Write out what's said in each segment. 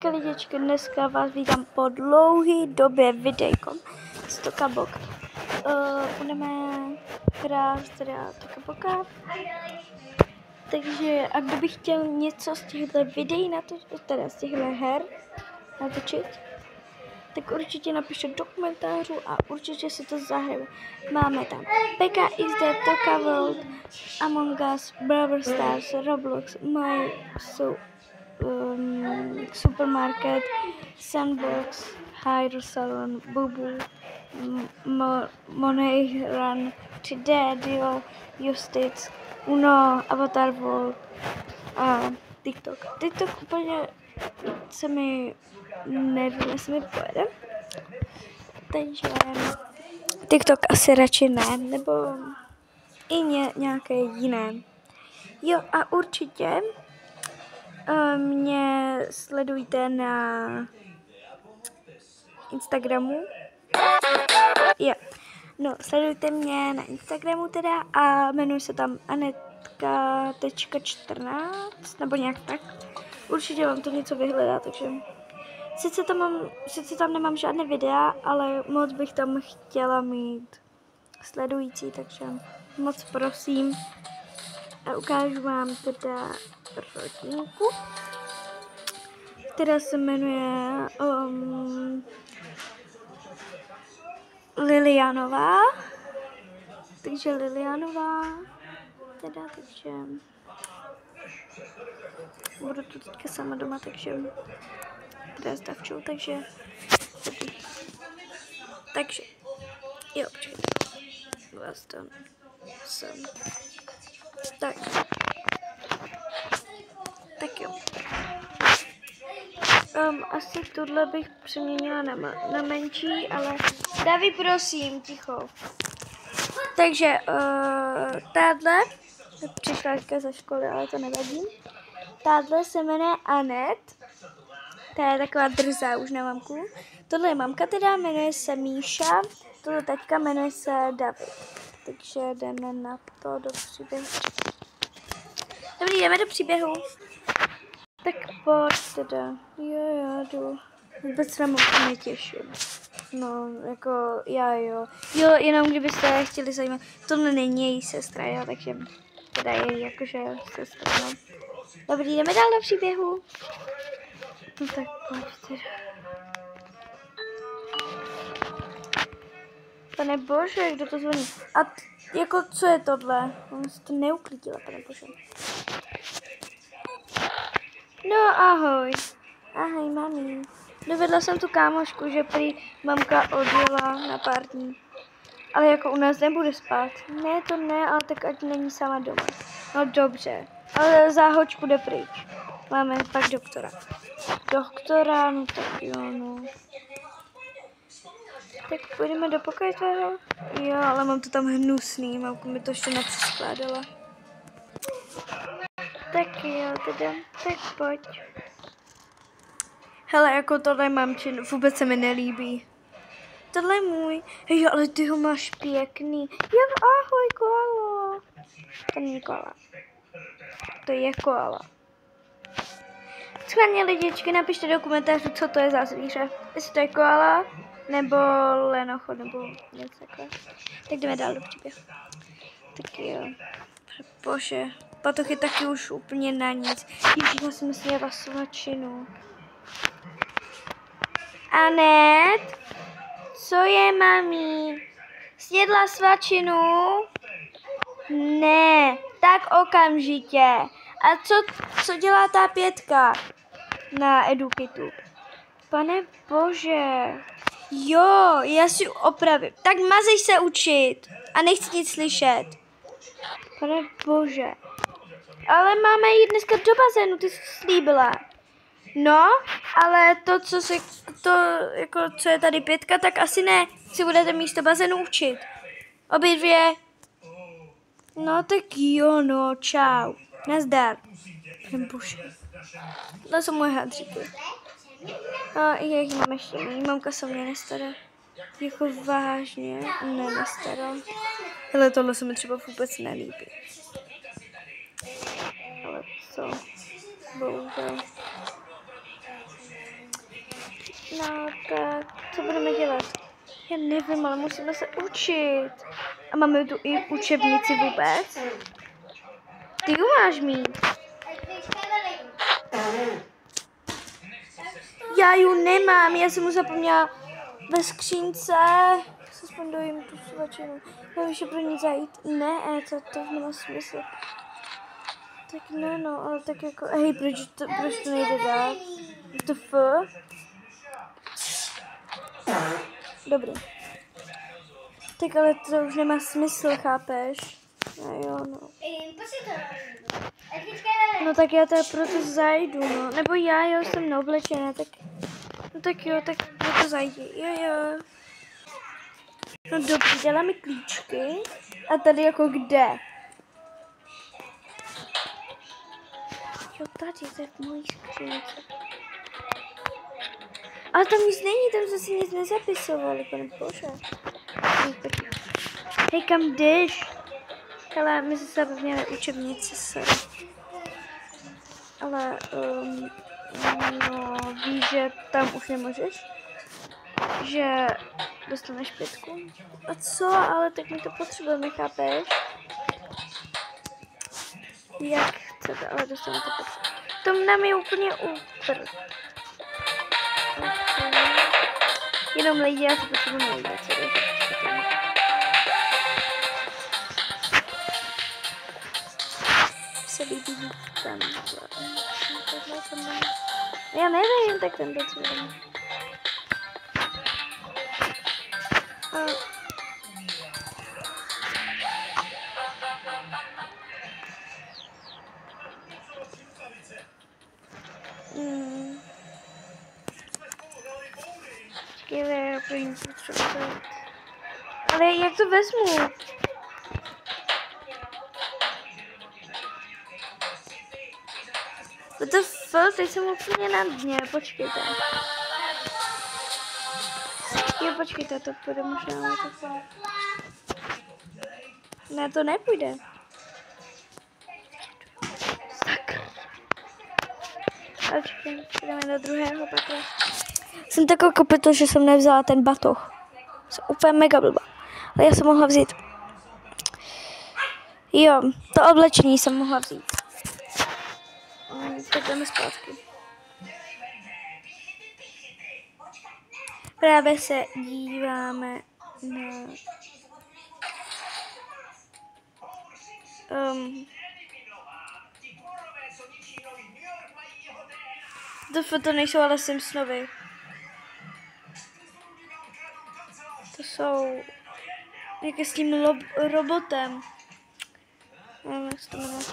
Lidičky, dneska vás vítám po dlouhé době videjkom z Tokaboka. Budeme hrát teda Tokaboka. Takže a kdo by chtěl něco z těchto videí teda z těchto her natočit, tak určitě napište do komentářů a určitě si to zahrajeme. Máme tam PKXD, Toka World, Among Us, Brawl Stars, Roblox, Supermarket, Sandbox, Hydro Salon, Bubu, Money Run, 3D, Dio, Justice, Uno, Avatar World a TikTok. TikTok úplně se mi nevím, jestli mi pojede. Takže TikTok asi radši ne, nebo i nějaké jiné. Jo a určitě mě sledujte na Instagramu. Jo. No, sledujte mě na Instagramu teda a jmenuji se tam anetka.14 nebo nějak tak. Určitě vám to něco vyhledá, takže sice tam nemám žádné videa, ale moc bych tam chtěla mít sledující, takže moc prosím. A ukážu vám teda rodinku, která se jmenuje Lilianová. Takže Lilianová, teda, takže budu tu teďka sama doma, takže teda s Davčou, takže jo, počkejte, vás tam jsem. Tak jo. Asi tohle bych přeměnila na menší, ale Davi, prosím, ticho. Takže tahle přišla ze školy, ale to nevadí. Tahle se jmenuje Anet. Ta je taková drzá už na mamku. Tohle je mamka teda, jmenuje se Míša. Tohle taťka jmenuje se David. Takže jdeme na to do příběhu. Dobrý, jdeme do příběhu. Tak pojď teda. Jo, jdu. Vůbec se na mamku netěším. No, jako já jo. Jo, jenom kdybyste chtěli zajímat. Tohle není její sestra, jo, takže teda je jakože sestra, no. Dobrý, jdeme dál do příběhu. No tak pojď teda. Pane bože, kdo to zvoní? A jako, co je tohle? Ona se to neuklidila, pane bože. No, ahoj. Ahoj, mami. Dovedla jsem tu kámošku, že prý mamka odjela na pár dní. Ale jako u nás nebude spát. Ne, to ne, ale tak ať není sama doma. No dobře, ale záhoď bude pryč. Máme pak doktora. Doktora, no tak jo, no. Tak půjdeme do pokoje tvého? Jo, ale mám to tam hnusný, mamku mi to ještě nepřeskládala. Tak jo, teda, tak pojď. Hele, jako tohle mamčin, vůbec se mi nelíbí. Tohle je můj. Jo, ale ty ho máš pěkný. Jo, ahoj, koalo. To není koala. To je koala. Schválně lidičky, napište do komentářů, co to je za zvíře. Jestli to je koala, nebo lenochod, nebo něco takové. Tak jdeme dál do příběhu. Tak jo. Bože, Patoch je taky už úplně na nic. Ježíš, já jsem sněla svačinu. Anet? Co je, mami? Snědla svačinu? Ne, tak okamžitě. A co dělá ta 5 na Edukitu? Pane bože. Jo, já si opravím. Tak mazej se učit. A nechci nic slyšet. Pane bože. Ale máme jít dneska do bazénu, ty jsi slíbila. No, ale co je tady 5, tak asi ne. Si budete místo bazénu učit. Obě dvě. No tak jo, no, čau. Nazdar. Bože. To jsou moje hadříky. A jak mám ještě, mamka se mě nestará. Jako vážně, ne, nestará. Hele, tohle se mi třeba vůbec nelíbí. Ale co? Bohužel. No, tak co budeme dělat? Já nevím, ale musíme se učit. A máme tu i učebnici vůbec? Ty ju máš mít. Já ju nemám, já jsem mu zapomněla ve skřínce. Se aspoň dojím tu svačinu. Já ještě pro ní zajít. Ne, to nemá smysl. Tak no, ale tak jako, hej, proč to nejde dát? To F? Dobrý. Tak ale to už nemá smysl, chápeš? No jo, no. No tak já tady proto zajdu, no. Nebo já jsem neoblečená, tak... No tak jo, tak proto zajdi. Jo. No dobře, dala mi klíčky. A tady jako kde? Jo, tady, to je v mojí skřínce. Ale tam nic není, tam zase nic nezapisovali, pane bože. Hej, kam jdeš? Hele, my se zapomněli učebnici se. Ale, no, víš, že tam už nemůžeš? Že dostaneš 5. A co? Ale tak my to potřebujeme, chápeš? Jak chcete, ale dostanete 5. To nám je úplně úplně. Jenom lidi, já to potřebuji najít. Se líbí tam. Já nevím, tak ten potřebuji. Ale jak to vezmu? Teď jsem úplně na dně, počkejte. Jo, počkejte, to půjde možná takhle. Ne, to nepůjde. Sakra. Počkej, jdeme do druhého pakla. Jsem takový kopito, že jsem nevzala ten batoh. Jsem úplně mega blbá. Ale já jsem mohla vzít. Jo, to oblečení jsem mohla vzít. Tak jdeme zpátky. Právě se díváme na... To nejsou ale Simpsonovi. To jsou... Jak je s tím robotem. Nevím, jak se to jmenuje.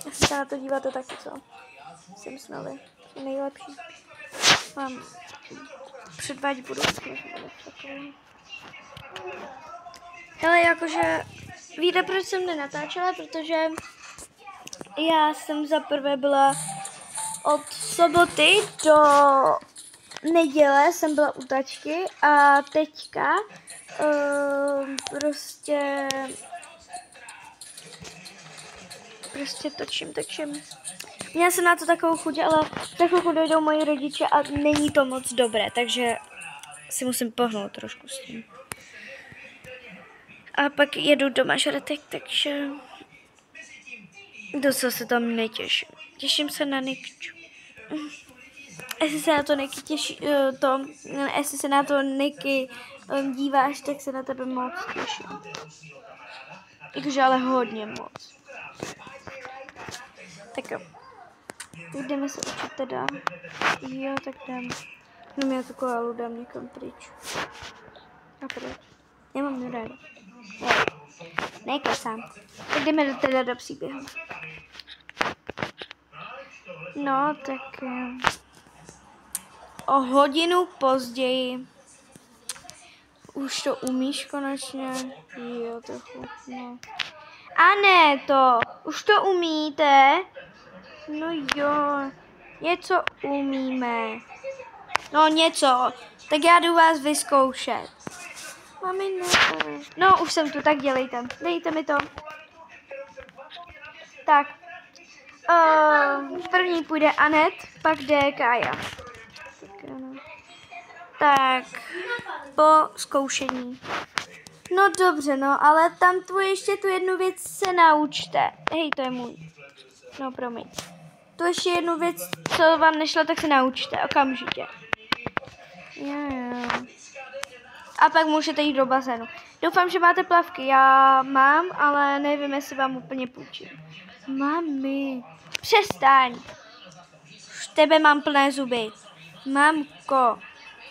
Já se na to díváte taky, co? Simpsonovi. Jsou nejlepší. Mám předvádět budoucnost. Ale jakože... Víte, proč jsem nenatáčela? Protože já jsem zaprvé byla od soboty do neděle jsem byla u tačky a teďka prostě točím. Měla jsem na to takovou chuť, ale za chvilku dojdou moji rodiče a není to moc dobré, takže si musím pohnout trošku s tím. A pak jedu do Mažoretek, takže docela se tam netěším. Těším se na Nikču. Jestli se na to Niky jestli se na to Niky díváš, tak se na tebe moc těším. Jakože ale hodně moc. Tak jo. Jdeme se učit teda. Jo, tak jdem. No já tu koalu dám někam pryč. A proč? Já mám neráda. Nekesám. Tak jdeme teda do příběhu. No, tak o hodinu později. Už to umíš konečně? Jo, trochu, no. A ne to, už to umíte? No jo, něco umíme. No něco, tak já jdu vás vyzkoušet. Mami, ne. No, už jsem tu, tak dělejte. Dejte mi to. Tak. První půjde Anet, pak jde Kája. Tak, po zkoušení. No dobře, no, ale tam ještě tu jednu věc se naučte. Hej, to je můj. No, promiň. Tu ještě jednu věc, co vám nešlo, tak se naučte, okamžitě. Jo. A pak můžete jít do bazénu. Doufám, že máte plavky. Já mám, ale nevím, jestli vám úplně půjčím. Mami, přestaň. Už tebe mám plné zuby. Mamko,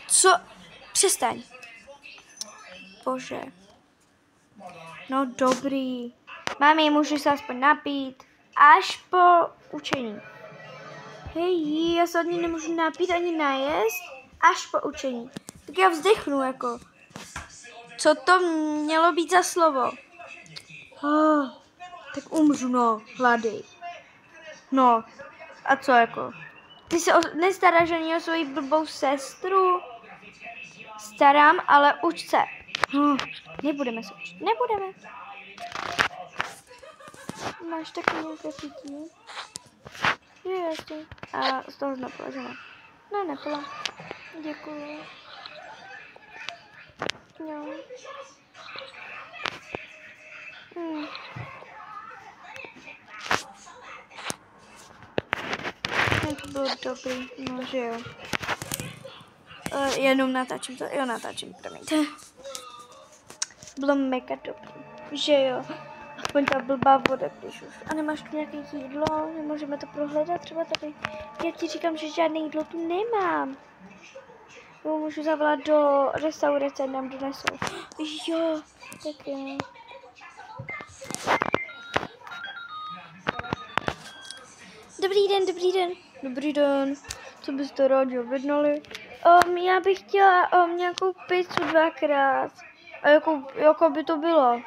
co? Přestaň. Bože. No dobrý. Mami, můžu se aspoň napít. Až po učení. Hej, já se od ní nemůžu napít ani najést. Až po učení. Tak já vzdechnu, jako. Co to mělo být za slovo? Tak umřu, no, hlady. No, a co jako? Ty se nestaráš ani o svoji blbou sestru? Starám, ale uč se. Nebudeme se učit, nebudeme. Máš taky nějaké pití? Jo, jasně. A z toho napila, že ne? Ne, nepila. Děkuju. Jo. To bylo dobrý, no že jo. Jenom natáčím to, jo natáčím, promiňte. Bylo mega dobrý, že jo. Aspoň ta blbá voda, když už. A nemáš tu nějaké jídlo? Nemůžeme to prohledat třeba tady? Já ti říkám, že žádné jídlo tu nemám. Jo, můžu zavolat do restaurace, nám donesou. Jo, tak jo. Dobrý den, dobrý den. Dobrý den. Co byste rádi objednali? Já bych chtěla nějakou pizzu 2x. A jakou by to bylo?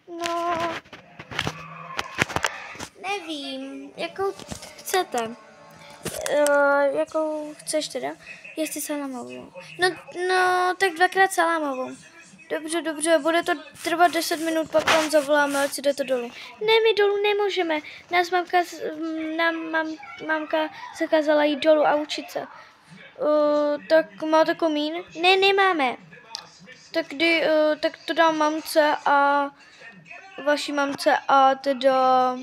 No, nevím, jakou chcete. Jakou chceš teda? Jestli salámovou. No, tak 2x salámovou. Dobře, bude to trvat 10 minut, pak vám zavoláme, ať si jdete dolů. Ne, my dolů nemůžeme. Mamka zakázala jít dolů a učit se. Tak máte komín? Ne, nemáme. Tak to dám mamce a vaší mamce a teda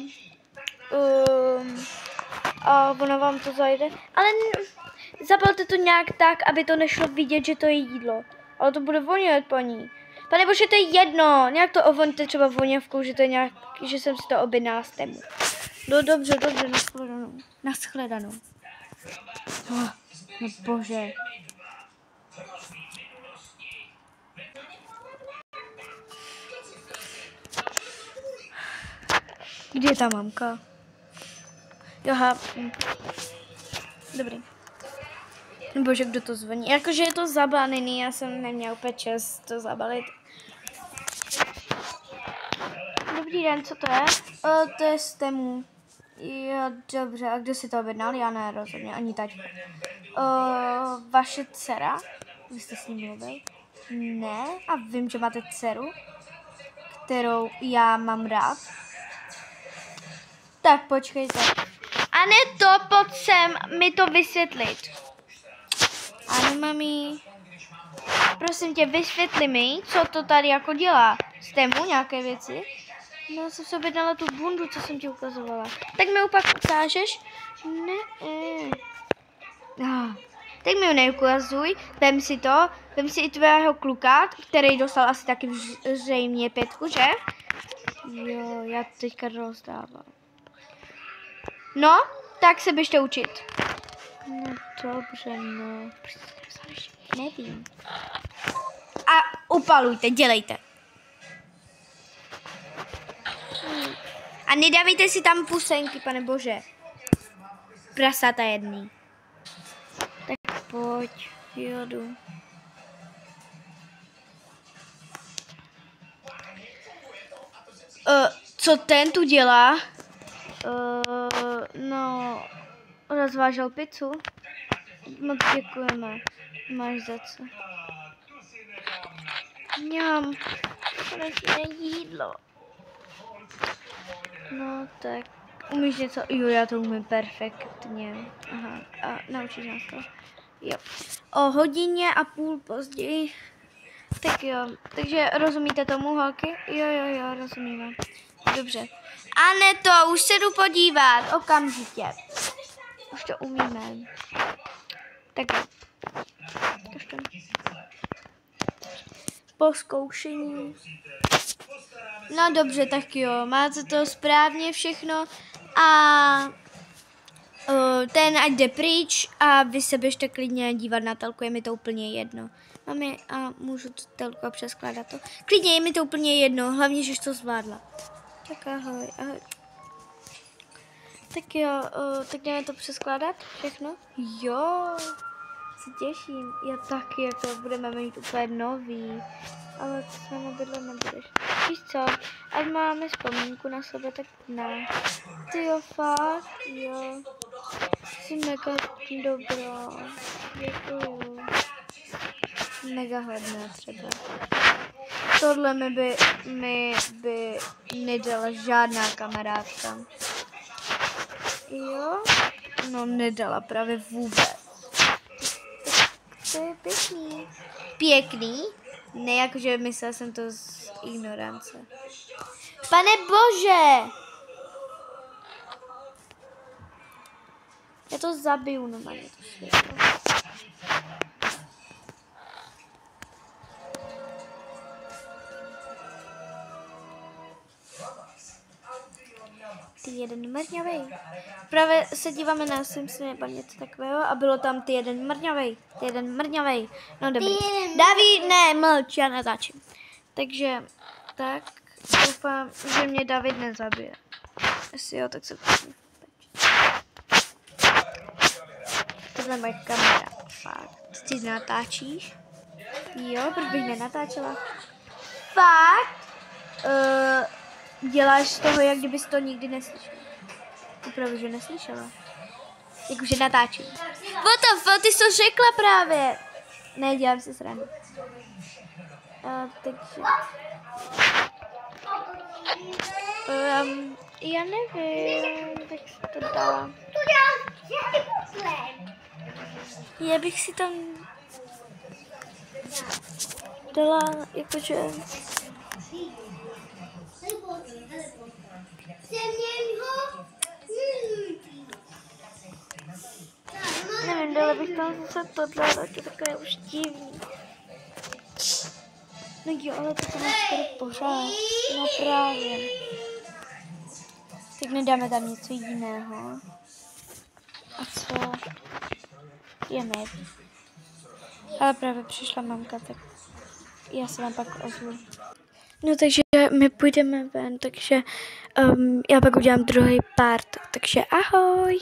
a ona vám to zajde. Ale zabalte to nějak tak, aby to nešlo vidět, že to je jídlo. Ale to bude vonět, paní. Pane bože, to je jedno. Nějak to ovoňte třeba voněvkou, že to je nějak, že jsem si to objednala s tému. No dobře, nashledanou. No bože. Kde je ta mamka? Aha. Dobrý. Bože, kdo to zvoní? Jakože je to zabalený, já jsem neměl úplně čas to zabalit. Dobrý den, co to je? To je z Temu. Jo, dobře, a kdo si to objednal? Já ne, rozhodně, ani taťka. Vaše dcera? Vy jste s ní mluvil? Ne, a vím, že máte dceru, kterou já mám rád. Tak, počkejte. Aneto, pojď sem mi to vysvětlit. Ano, mami. Prosím tě, vysvětli mi, co to tady jako dělá. S Temu nějaké věci? No, jsem si objednala tu bundu, co jsem ti ukazovala. Tak mi opak ukážeš? Ne. Tak mi ho neukazuj. Vem si i tvého kluka, který dostal asi taky zřejmě 5, že? Jo, já to teďka rozdávám. No, tak se běžte učit. No dobře, no. Nevím. A upalujte, dělejte. A nedávejte si tam pusenky, pane bože. Prasata jedný. Tak pojď, jodu. Co ten tu dělá? No, rozvážel pizzu. Moc děkujeme. Máš za co. Mňam. Konečné jídlo. No tak, Umíš něco? Jo, já to umím perfektně. Aha, a naučíš nás to. Jo. O hodině a půl později. Tak jo, takže rozumíte tomu, holky? Jo, rozumíme. Dobře. Aneto, už se jdu podívat, okamžitě. Už to umíme. Tak jo. Po zkoušení. No dobře, tak jo, máte to správně všechno a ten ať jde pryč a vy se běžte klidně dívat na telku, je mi to úplně jedno. Mami, a můžu to telku přeskládat to? Klidně, je mi to úplně jedno, hlavně, že jsi to zvládla. Tak ahoj. Tak jo, tak jdeme to přeskládat všechno? Jo, se těším. Já taky, jako budeme mít úplně nový. Ale to s náma bydlet nebudeš. Víš co, ať máme vzpomínku na sebe, tak ne. Ty jo, fakt, jo. Jsi mega dobrá. Děkuju. Mega hodná třeba. Tohle mi by nedala žádná kamarádka. Jo? No nedala právě vůbec. To je pěkný. Pěkný? Ne, jakože myslel jsem to z ignorance. Pane Bože! Já to zabiju normálně, to světlo. Ty jeden mrňavej. Právě se díváme na Simpsony nebo něco takového a bylo tam ty jeden mrňavej. No dobrý. David, ne, mlč, já natáčím. Takže, tak, doufám, že mě David nezabije. Jestli jo, tak se půjdu. Tohle je moje kamera. Fakt. Ty natáčíš? Jo, proč bych nenatáčela? Fakt? Děláš z toho, jak kdybys to nikdy neslyšel. Opravdu, že neslyšela. Jakože natáčím. What the fuck, ty jsi to řekla právě. Ne, dělám si srandu. Takže... já nevím, tak se to dala. Já bych si tam dala, jakože... Nevím, dala bych tam zase tohle, ale to je takové už divný. No jo, ale to tam máš skoro pořád. No právě. Tak nedáme tam něco jiného. A co? Já nevím. Ale právě přišla mamka, tak já se vám pak ozvu. No takže my půjdeme ven, takže já pak udělám druhý part, takže ahoj.